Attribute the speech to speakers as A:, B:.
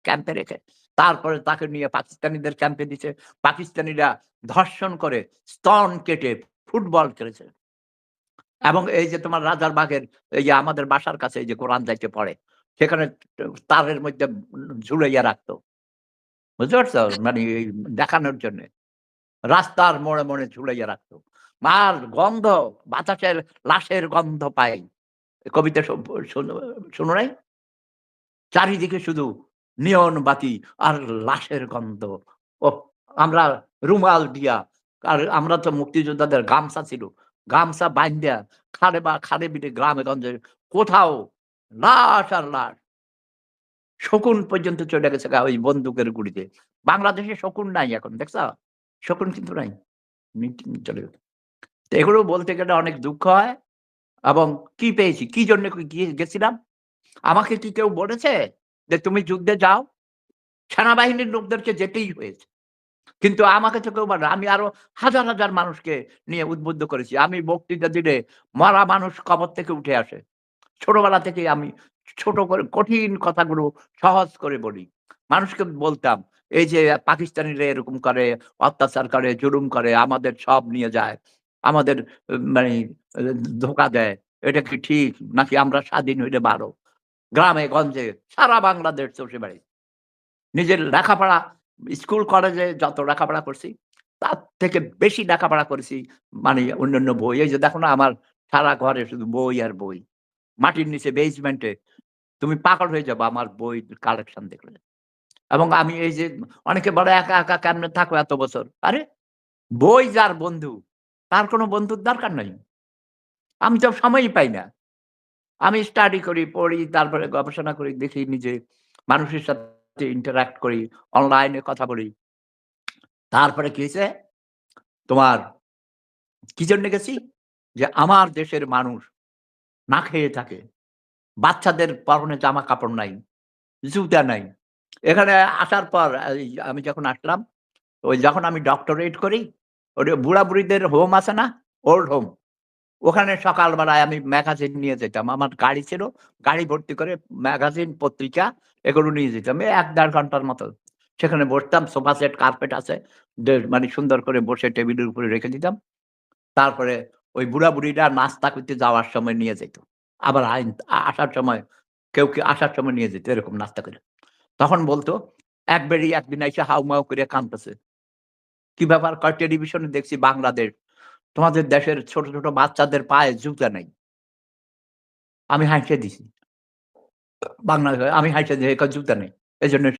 A: ক্যাম্পে রেখে তারপরে তাকে নিয়ে পাকিস্তানিদের ক্যাম্পে দিছে। পাকিস্তানিরা ধর্ষণ করে, স্তন কেটে ফুটবল খেলেছে। এবং এই যে তোমার রাজারবাগের এই যে আমাদের বাসার কাছে এই যে কোরআন যাইতে পড়ে, সেখানে তারের মধ্যে ঝুলাইয়া রাখতো। বুঝতে পারছো? মানে এই দেখানোর জন্যে। রাস্তার মোড়ে, মোড়ে ঝুলাইয়া রাখতো। আর গন্ধ বাতাসের লাশের গন্ধ পাই। কবিতা শোনো শোনো নাই? চারিদিকে শুধু নিয়ন বাতি আর লাশের গন্ধ। ওহ! আমরা রুমাল দিয়া আর আমরা তো মুক্তিযোদ্ধাদের গামছা ছিল। গামছা বাইন্ধা খালে বিলে গ্রামে গঞ্জে কোথাও লাশ আর লাশ। শকুন পর্যন্ত চলে গেছে ওই বন্দুকের গুলিতে। বাংলাদেশে শকুন নাই এখন দেখছো? শকুন কিন্তু নাই। চলে গেছে। তো এগুলো বলতে গেলে অনেক দুঃখ হয় এবং কি পেয়েছি? কি জন্য গেছিলাম? আমাকে কি কেউ বলেছে যে, "তুমি যুদ্ধে যাও?" সেনাবাহিনীর লোকদেরকে যেতেই হয়েছে। কিন্তু আমাকে তো কেউ বলে না। আমি আরো হাজার, হাজার মানুষকে নিয়ে উদ্বুদ্ধ করেছি। আমি বক্তৃতা দিলে মরা মানুষ কবর থেকে উঠে আসে। ছোটবেলা থেকেই আমি ছোট করে কঠিন কথাগুলো সহজ করে বলি। মানুষকে বলতাম, এই যে পাকিস্তানিরা এরকম করে, অত্যাচার করে, জুলুম করে, আমাদের সব নিয়ে যায়। আমাদের মানে আ ধোঁকা দেয়। এটা কি ঠিক? নাকি আমরা স্বাধীন হইলে ভালো? গ্রামে গঞ্জে সারা বাংলাদেশ চষে বেড়াই। নিজের লেখাপড়া স্কুল কলেজে যত লেখাপড়া করছি, তার থেকে বেশি লেখাপড়া করেছি মানে অন্যান্য বই। এই যে দেখো না আমার সারা ঘরে শুধু বই আর বই। মাটির নিচে বেসমেন্টে তুমি পাগল হয়ে যাবা আমার বই কালেকশন দেখলে। এবং আমি এই যে অনেকে বলে একা, একা কেমনে থাকো এত বছর? আরে বই যার বন্ধু, তার কোন বন্ধুর দরকার নাই। আমি তো সময়ই পাই না। আমি স্টাডি করি, পড়ি, তারপরে গবেষণা করি, দেখি নিজে মানুষের সাথে interact করি, অনলাইনে কথা বলি। তারপরে কি হইছে? তোমার কি জন্য গেছি? যে আমার দেশের মানুষ না খেয়ে থাকে। বাচ্চাদের পরনে জামা কাপড় নাই, জুতা নাই। এখানে আসার পর আমি যখন আসলাম, যখন আমি ডক্টরেট করি, ওই যে বুড়া-বুড়িদের হোম আছে না? Old home. ওখানে সকালবেলায় আমি ম্যাগাজিন নিয়ে যেতাম। আমার গাড়ি ছিল। গাড়ি ভর্তি করে ম্যাগাজিন, পত্রিকা এগুলো নিয়ে যেতাম। এই ১-১.৫ ঘন্টার মতো। সেখানে বসতাম, সোফা সেট, কার্পেট আছে। মানে সুন্দর করে বসে টেবিলের উপরে রেখে দিতাম। তারপরে ওই বুড়া-বুড়িরা নাস্তা করতে যাওয়ার সময় নিয়ে যাইত। আবার আসার সময় কেউ আসার সময় নিয়ে যেত এরকম নাস্তা করে। তখন বলত, এক বেড়ি একদিন আইসা হাউ-মাউ করে কাঁদতেছে। কি ব্যাপার? কয় টেলিভিশনে দেখছি বাংলাদেশ। তোমাদের দেশের ছোট, ছোট বাচ্চাদের পায়ে জুতা নাই। আমি হাইসা দিছি। বাংলাদেশে আমি হাইসা দিছি, কয় জুতা নেই। এজন্য